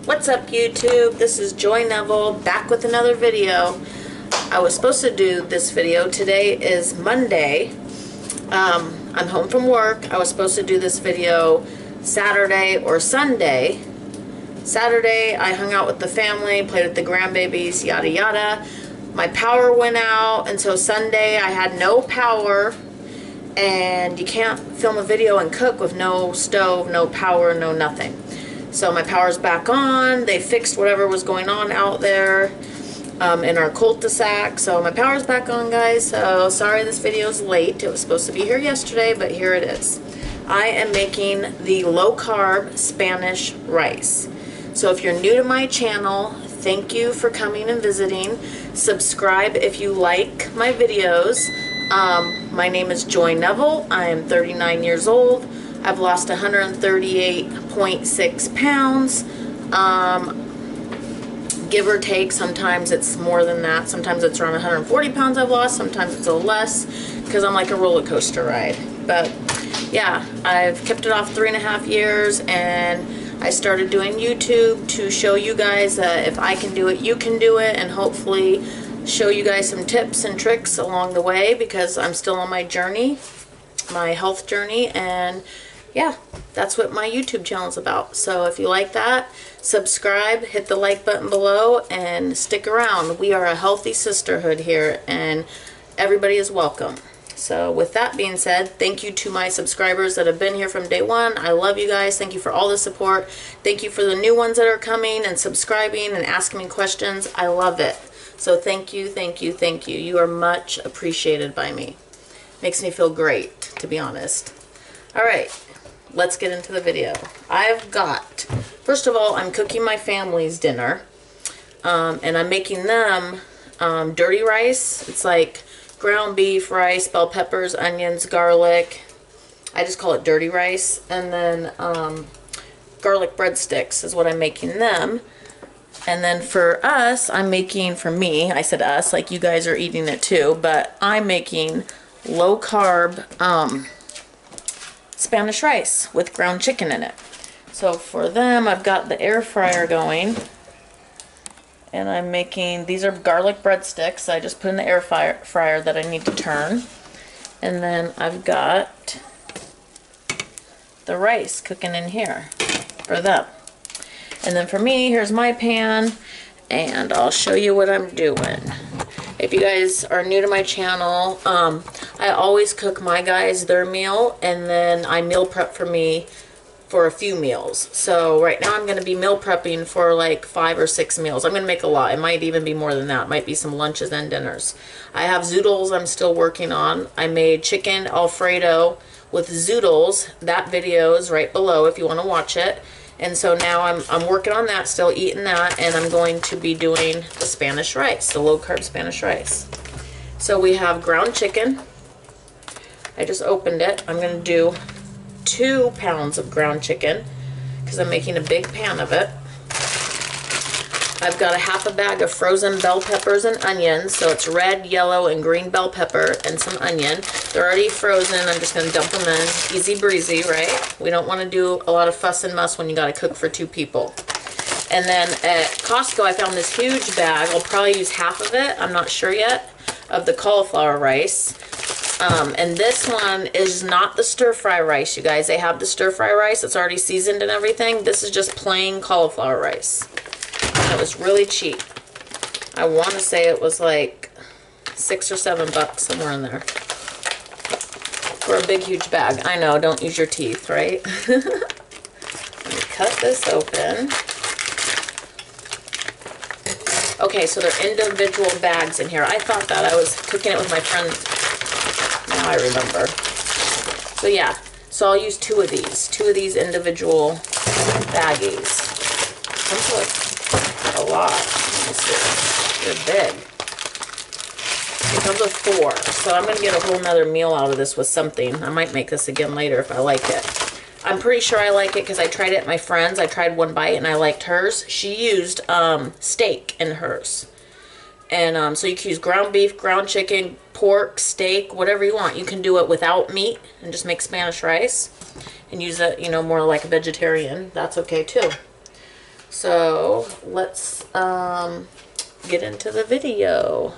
What's up, YouTube? This is Joy Neville back with another video. I was supposed to do this video. Today is Monday. I'm home from work. I was supposed to do this video Saturday or Sunday. Saturday I hung out with the family, played with the grandbabies, yada yada. My power went out, and so Sunday I had no power, and you can't film a video and cook with no stove, no power, no nothing. So my power's back on. They fixed whatever was going on out there in our cul-de-sac. So my power's back on, guys. So sorry this video's late. It was supposed to be here yesterday, but here it is. I am making the low-carb Spanish rice. So if you're new to my channel, thank you for coming and visiting. Subscribe if you like my videos. My name is Joy Neville. I am 39 years old. I've lost 138.6 pounds, give or take. Sometimes it's more than that. Sometimes it's around 140 pounds I've lost. Sometimes it's a little less because I'm like a roller coaster ride. But yeah, I've kept it off 3.5 years, and I started doing YouTube to show you guys that if I can do it, you can do it, and hopefully show you guys some tips and tricks along the way, because I'm still on my journey, my health journey. And yeah, that's what my YouTube channel is about. So if you like that, subscribe, hit the like button below, and stick around. We are a healthy sisterhood here, and everybody is welcome. So with that being said, thank you to my subscribers that have been here from day one. I love you guys. Thank you for all the support. Thank you for the new ones that are coming and subscribing and asking me questions. I love it. So thank you, thank you, thank you. You are much appreciated by me. Makes me feel great, to be honest. All right. Let's get into the video. I've got, first of all, I'm cooking my family's dinner, and I'm making them dirty rice. It's like ground beef, rice, bell peppers, onions, garlic. I just call it dirty rice. And then garlic breadsticks is what I'm making them. And then for us, I'm making, for me, I said us, like you guys are eating it too, but I'm making low carb Spanish rice with ground chicken in it. So for them, I've got the air fryer going, and I'm making, these are garlic breadsticks I just put in the air fryer that I need to turn. And then I've got the rice cooking in here for them. And then for me, here's my pan, and I'll show you what I'm doing. If you guys are new to my channel, I always cook my guys their meal, and then I meal prep for me for a few meals. So right now I'm going to be meal prepping for like 5 or 6 meals. I'm going to make a lot. It might even be more than that. It might be some lunches and dinners. I have zoodles I'm still working on. I made chicken Alfredo with zoodles. That video is right below if you want to watch it. And so now I'm working on that, still eating that, and I'm going to be doing the Spanish rice, the low-carb Spanish rice. So we have ground chicken. I just opened it. I'm going to do 2 pounds of ground chicken because I'm making a big pan of it. I've got a half a bag of frozen bell peppers and onions. So it's red, yellow, and green bell pepper and some onion. They're already frozen. I'm just going to dump them in. Easy breezy, right? We don't want to do a lot of fuss and muss when you got to cook for 2 people. And then at Costco, I found this huge bag. I'll probably use half of it. I'm not sure yet. Of the cauliflower rice. And this one is not the stir-fry rice, you guys. They have the stir-fry rice. It's already seasoned and everything. This is just plain cauliflower rice. And it was really cheap. I want to say it was like $6 or $7, somewhere in there. For a big, huge bag. I know, don't use your teeth, right? Let me cut this open. Okay, so they're individual bags in here. I thought that. I was cooking it with my friend. Now I remember. So yeah, so I'll use 2 of these. 2 of these individual baggies. Comes with a lot. They're big. It comes with 4. So I'm going to get a whole nother meal out of this with something. I might make this again later if I like it. I'm pretty sure I like it because I tried it at my friend's. I tried one bite and I liked hers. She used steak in hers. And so you can use ground beef, ground chicken, pork, steak, whatever you want. You can do it without meat and just make Spanish rice and use it, you know, more like a vegetarian. That's okay too. So let's get into the video.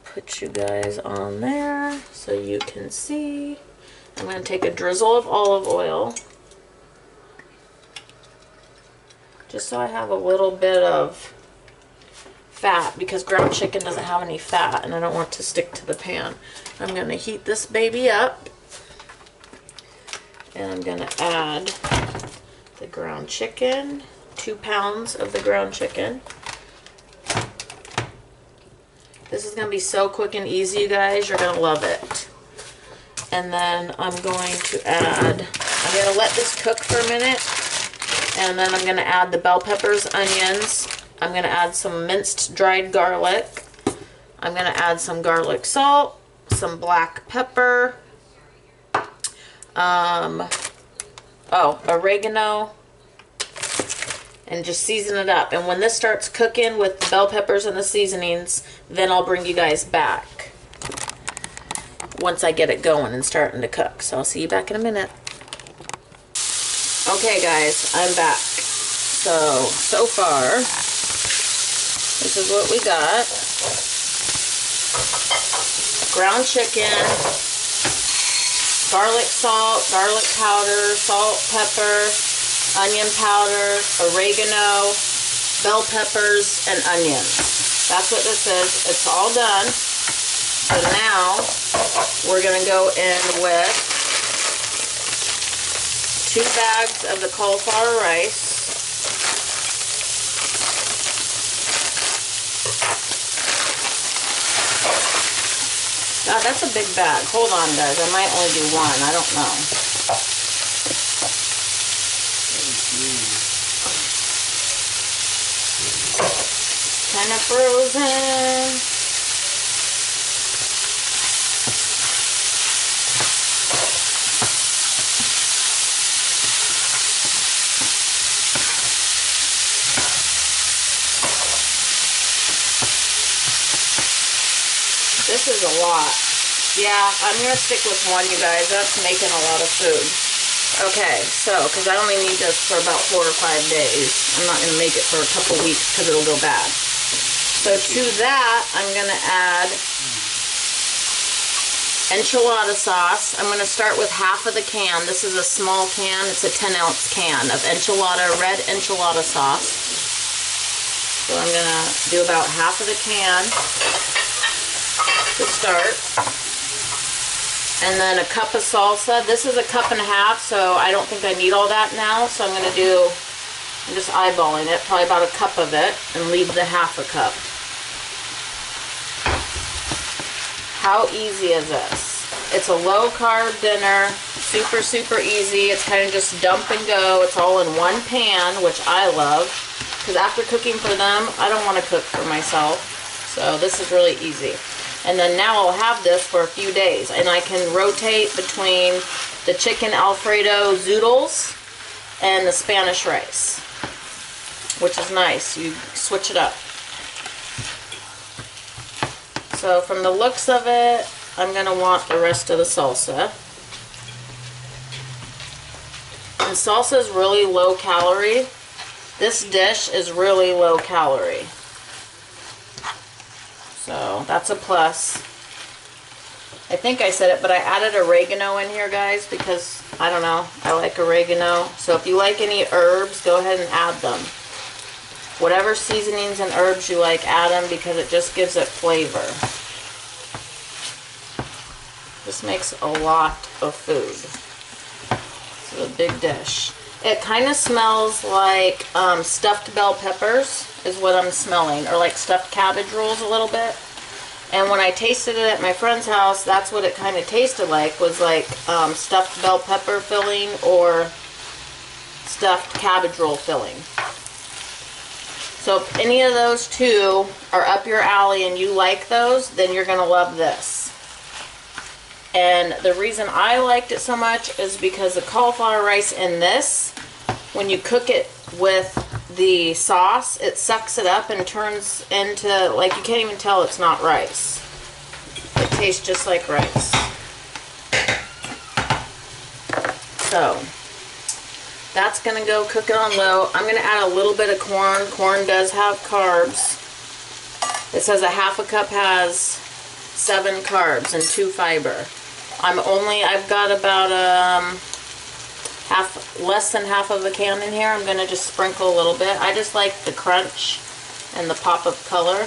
Put you guys on there so you can see. I'm going to take a drizzle of olive oil, just so I have a little bit of fat, because ground chicken doesn't have any fat and I don't want it to stick to the pan. I'm going to heat this baby up, and I'm going to add the ground chicken, 2 pounds of the ground chicken. This is going to be so quick and easy, you guys. You're going to love it. And then I'm going to add, I'm going to let this cook for a minute. And then I'm going to add the bell peppers, onions. I'm going to add some minced dried garlic. I'm going to add some garlic salt, some black pepper, oregano, and just season it up. And when this starts cooking with the bell peppers and the seasonings, then I'll bring you guys back once I get it going and starting to cook. So I'll see you back in a minute. Okay guys, I'm back. So far, this is what we got. Ground chicken, garlic salt, garlic powder, salt, pepper, onion powder, oregano, bell peppers, and onions. That's what this is. It's all done. So now we're going to go in with 2 bags of the cauliflower rice. God, that's a big bag. Hold on, guys. I might only do 1. I don't know. Kind of frozen. This is a lot. Yeah, I'm going to stick with 1, you guys. That's making a lot of food. Okay, so, because I only need this for about 4 or 5 days. I'm not going to make it for a couple weeks because it'll go bad. So to that, I'm going to add enchilada sauce. I'm going to start with half of the can. This is a small can. It's a 10-ounce can of red enchilada sauce. So I'm going to do about half of the can to start. And then a cup of salsa. This is a cup and a half, so I don't think I need all that now. So I'm going to do, I'm just eyeballing it, probably about a cup of it, and leave the half a cup. How easy is this? It's a low carb dinner, super, super easy. It's kind of just dump and go. It's all in one pan, which I love, because after cooking for them, I don't want to cook for myself. So this is really easy. And then now I'll have this for a few days, and I can rotate between the chicken Alfredo zoodles and the Spanish rice, which is nice. You switch it up. So from the looks of it, I'm going to want the rest of the salsa. And salsa is really low calorie. This dish is really low calorie. So that's a plus. I think I said it, but I added oregano in here, guys, because, I don't know, I like oregano. So if you like any herbs, go ahead and add them. Whatever seasonings and herbs you like, add them, because it just gives it flavor. This makes a lot of food. This is a big dish. It kind of smells like stuffed bell peppers is what I'm smelling, or like stuffed cabbage rolls a little bit. And when I tasted it at my friend's house, that's what it kind of tasted like, was like stuffed bell pepper filling or stuffed cabbage roll filling. So if any of those two are up your alley and you like those, then you're going to love this. And the reason I liked it so much is because the cauliflower rice in this, when you cook it with the sauce, it sucks it up and turns into, like, you can't even tell it's not rice. It tastes just like rice. So that's gonna go cook it on low. I'm gonna add a little bit of corn. Corn does have carbs. It says a half a cup has 7 carbs and 2 fiber. I've got about less than half of a can in here. I'm gonna just sprinkle a little bit. I just like the crunch and the pop of color.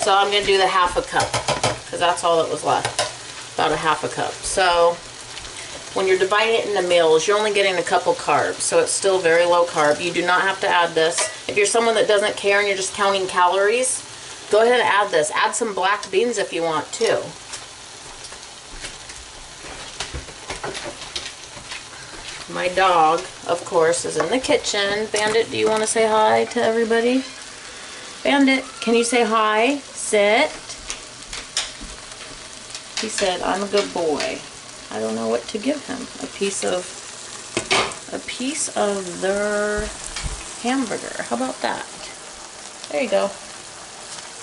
So I'm gonna do the half a cup because that's all that was left. About a half a cup. So when you're dividing it into meals, you're only getting a couple carbs, so it's still very low carb. You do not have to add this. If you're someone that doesn't care and you're just counting calories, go ahead and add this. Add some black beans if you want too. My dog, of course, is in the kitchen. Bandit, do you want to say hi to everybody? Bandit, can you say hi? Sit. He said, I'm a good boy. I don't know what to give him. A piece of their hamburger. How about that? There you go.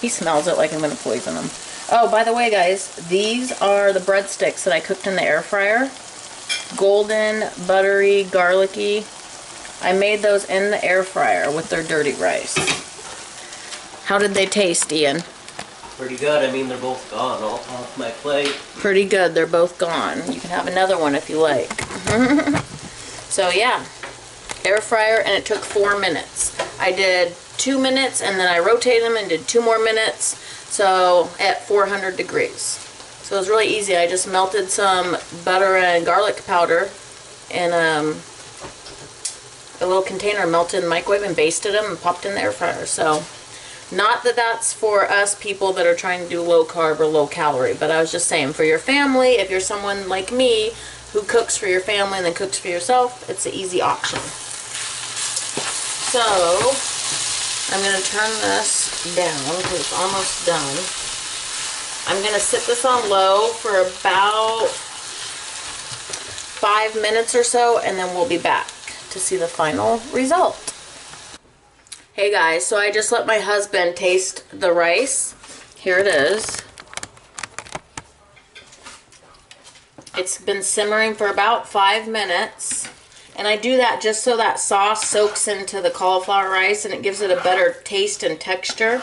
He smells it like I'm going to poison him. Oh, by the way, guys, these are the breadsticks that I cooked in the air fryer. Golden, buttery, garlicky. I made those in the air fryer with their dirty rice. How did they taste, Ian? Pretty good. I mean, they're both gone off my plate. Pretty good. They're both gone. You can have another one if you like. So yeah, air fryer, and it took 4 minutes. I did 2 minutes and then I rotated them and did 2 more minutes. So at 400 degrees. So it was really easy. I just melted some butter and garlic powder in a little container, melted in the microwave, and basted them and popped in the air fryer. So not that that's for us people that are trying to do low carb or low calorie, but I was just saying, for your family, if you're someone like me who cooks for your family and then cooks for yourself, it's an easy option. So I'm going to turn this down because it's almost done. I'm going to sit this on low for about 5 minutes or so, and then we'll be back to see the final result. Hey guys, so I just let my husband taste the rice. Here it is. It's been simmering for about 5 minutes. And I do that just so that sauce soaks into the cauliflower rice and it gives it a better taste and texture.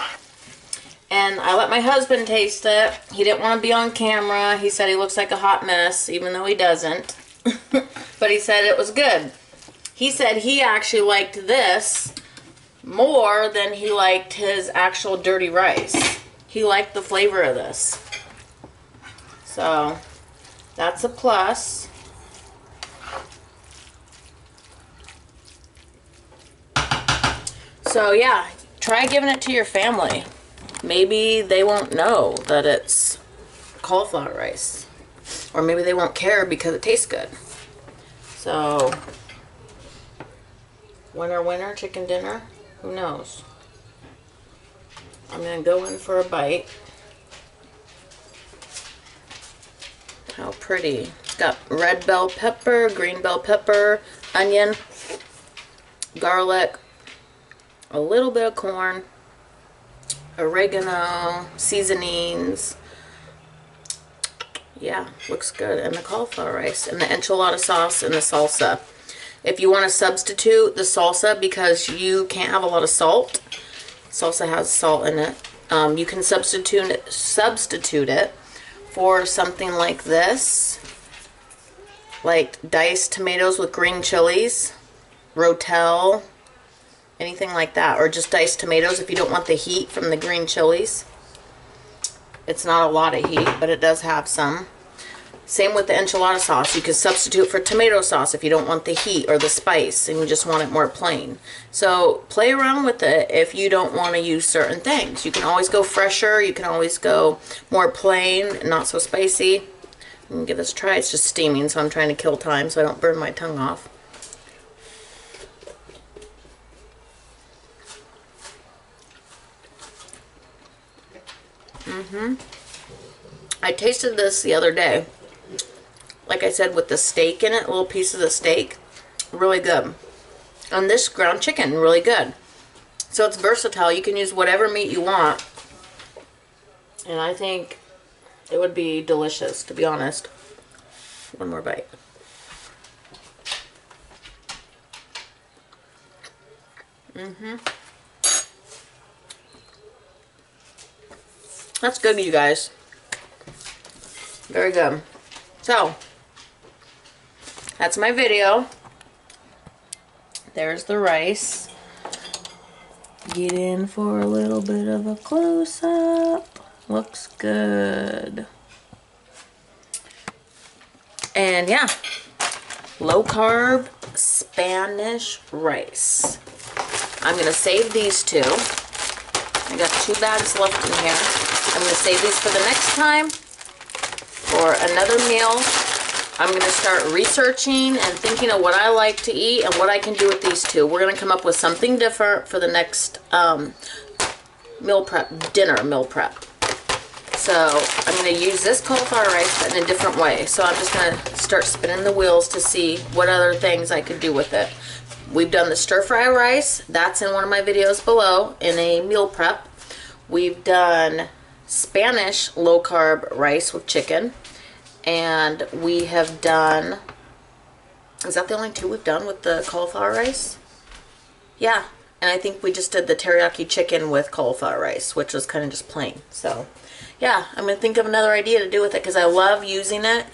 And I let my husband taste it. He didn't want to be on camera. He said he looks like a hot mess, even though he doesn't. But he said it was good. He said he actually liked this more than he liked his actual dirty rice. He liked the flavor of this. So that's a plus. So yeah, try giving it to your family. Maybe they won't know that it's cauliflower rice. Or maybe they won't care because it tastes good. So, winner, winner, chicken dinner. Who knows? I'm going to go in for a bite. How pretty. It's got red bell pepper, green bell pepper, onion, garlic, a little bit of corn, oregano, seasonings. Yeah, looks good. And the cauliflower rice and the enchilada sauce and the salsa. If you want to substitute the salsa because you can't have a lot of salt, salsa has salt in it, you can substitute it for something like this, like diced tomatoes with green chilies, rotel, anything like that, or just diced tomatoes if you don't want the heat from the green chilies. It's not a lot of heat, but it does have some. Same with the enchilada sauce. You can substitute for tomato sauce if you don't want the heat or the spice and you just want it more plain. So play around with it if you don't want to use certain things. You can always go fresher. You can always go more plain, not so spicy. I'm going to give this a try. It's just steaming, so I'm trying to kill time so I don't burn my tongue off. I tasted this the other day. Like I said, with the steak in it, little pieces of steak, really good. And this ground chicken, really good. So it's versatile. You can use whatever meat you want. And I think it would be delicious, to be honest. One more bite. That's good, you guys. Very good. So, that's my video. There's the rice. Get in for a little bit of a close-up. Looks good. And yeah, low-carb Spanish rice. I'm going to save these two. I got 2 bags left in here. I'm going to save these for the next time. For another meal, I'm going to start researching and thinking of what I like to eat and what I can do with these two. We're going to come up with something different for the next meal prep, dinner meal prep. So I'm going to use this cauliflower rice but in a different way. So I'm just going to start spinning the wheels to see what other things I could do with it. We've done the stir fry rice. That's in one of my videos below in a meal prep. We've done Spanish low carb rice with chicken. And we have done, is that the only 2 we've done with the cauliflower rice? Yeah, and I think we just did the teriyaki chicken with cauliflower rice, which was kind of just plain. So, yeah, I'm going to think of another idea to do with it because I love using it.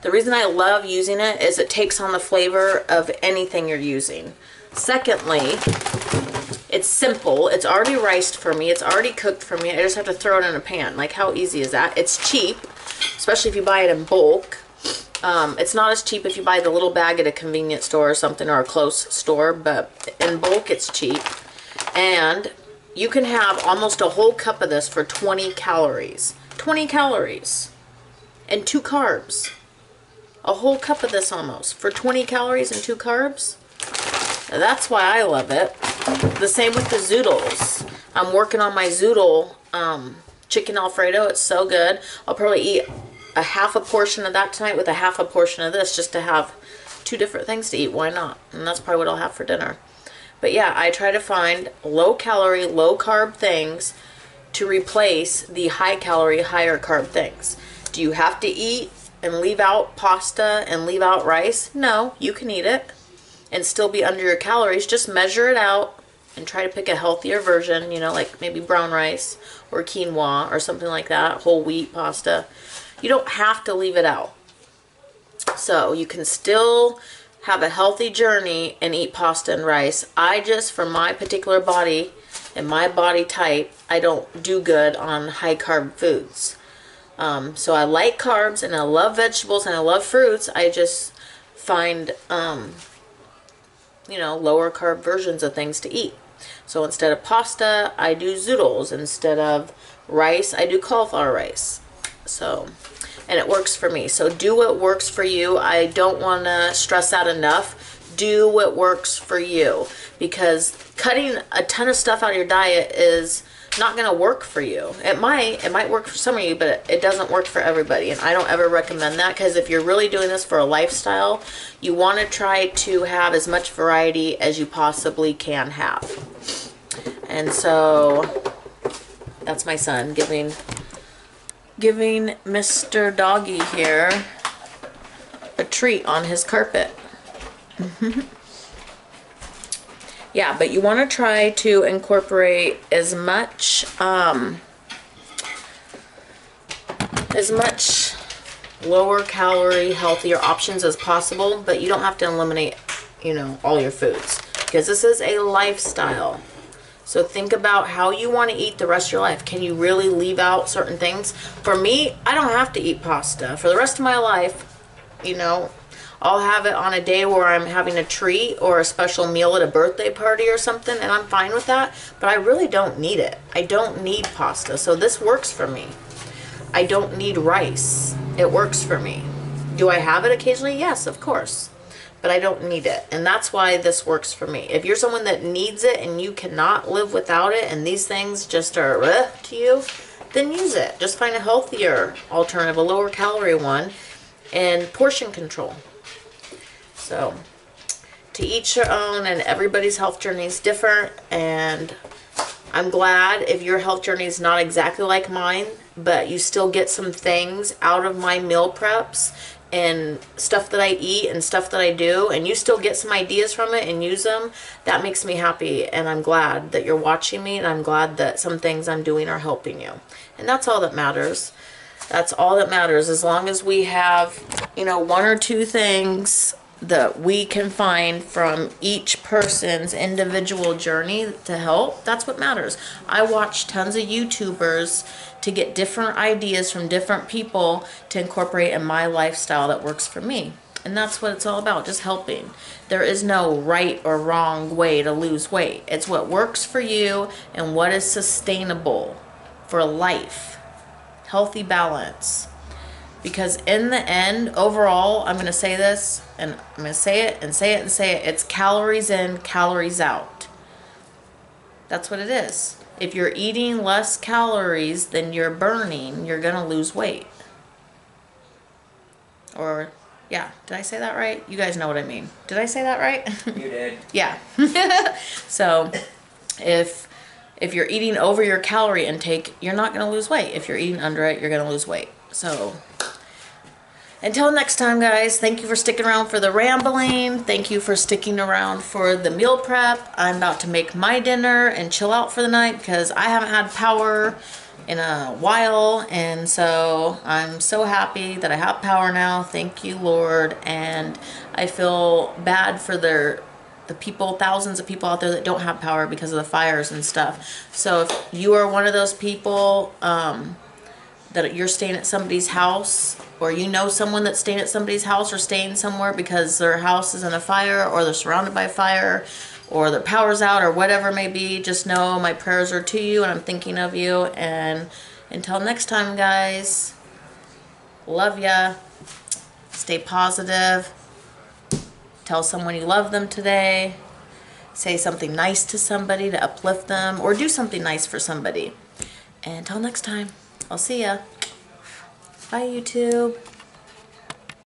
The reason I love using it is it takes on the flavor of anything you're using. Secondly, it's simple. It's already riced for me. It's already cooked for me. I just have to throw it in a pan. Like, how easy is that? It's cheap. Especially if you buy it in bulk. It's not as cheap if you buy the little bag at a convenience store or something, or a close store, but in bulk it's cheap. And you can have almost a whole cup of this for 20 calories. 20 calories. And 2 carbs. A whole cup of this almost for 20 calories and 2 carbs. That's why I love it. The same with the zoodles. I'm working on my zoodle chicken Alfredo. It's so good. I'll probably eat a half a portion of that tonight with a half a portion of this just to have 2 different things to eat. Why not? And that's probably what I'll have for dinner. But yeah, I try to find low calorie, low carb things to replace the high calorie, higher carb things. Do you have to eat and leave out pasta and leave out rice? No, you can eat it and still be under your calories. Just measure it out and try to pick a healthier version, you know, like maybe brown rice or quinoa or something like that, whole wheat pasta. You don't have to leave it out. So you can still have a healthy journey and eat pasta and rice. I just, for my particular body and my body type, I don't do good on high carb foods. So I like carbs and I love vegetables and I love fruits. I just find, you know, lower carb versions of things to eat. So instead of pasta, I do zoodles. Instead of rice, I do cauliflower rice. So, and it works for me. So do what works for you. I don't want to stress out enough. Do what works for you, because cutting a ton of stuff out of your diet is not going to work for you. It might work for some of you, but it doesn't work for everybody. And I don't ever recommend that, because if you're really doing this for a lifestyle, you want to try to have as much variety as you possibly can have. And so that's my son giving Mr. Doggy here a treat on his carpet. Yeah, but you want to try to incorporate as much lower calorie, healthier options as possible, but you don't have to eliminate, you know, all your foods, because this is a lifestyle. So think about how you want to eat the rest of your life. Can you really leave out certain things? For me, I don't have to eat pasta. For the rest of my life, you know, I'll have it on a day where I'm having a treat or a special meal at a birthday party or something, and I'm fine with that. But I really don't need it. I don't need pasta. So this works for me. I don't need rice. It works for me. Do I have it occasionally? Yes, of course. But I don't need it. And that's why this works for me. If you're someone that needs it and you cannot live without it, and these things just are to you, then use it. Just find a healthier alternative, a lower calorie one, and portion control. So, to each your own, and everybody's health journey is different, and I'm glad if your health journey is not exactly like mine, but you still get some things out of my meal preps and stuff that I eat and stuff that I do, and you still get some ideas from it and use them, that makes me happy. And I'm glad that you're watching me, and I'm glad that some things I'm doing are helping you. And that's all that matters. That's all that matters. As long as we have, you know, one or two things that we can find from each person's individual journey to help, that's what matters. I watch tons of YouTubers to get different ideas from different people to incorporate in my lifestyle that works for me. And that's what it's all about, just helping. There is no right or wrong way to lose weight. It's what works for you and what is sustainable for life. Healthy balance. Because in the end, overall, I'm going to say this, and I'm going to say it and say it and say it. It's calories in, calories out. That's what it is. If you're eating less calories than you're burning, you're going to lose weight. Or, yeah, did I say that right? You guys know what I mean. Did I say that right? You did. Yeah. So, if you're eating over your calorie intake, you're not going to lose weight. If you're eating under it, you're going to lose weight. So, until next time, guys, thank you for sticking around for the rambling. Thank you for sticking around for the meal prep. I'm about to make my dinner and chill out for the night because I haven't had power in a while. And so I'm so happy that I have power now. Thank you, Lord. And I feel bad for the people, thousands of people out there that don't have power because of the fires and stuff. So if you are one of those people that you're staying at somebody's house, or you know someone that's staying at somebody's house or staying somewhere because their house is in a fire, or they're surrounded by fire, or their power's out, or whatever it may be, just know my prayers are to you and I'm thinking of you. And until next time, guys, love ya. Stay positive. Tell someone you love them today. Say something nice to somebody to uplift them, or do something nice for somebody. And until next time, I'll see ya. Bye, YouTube.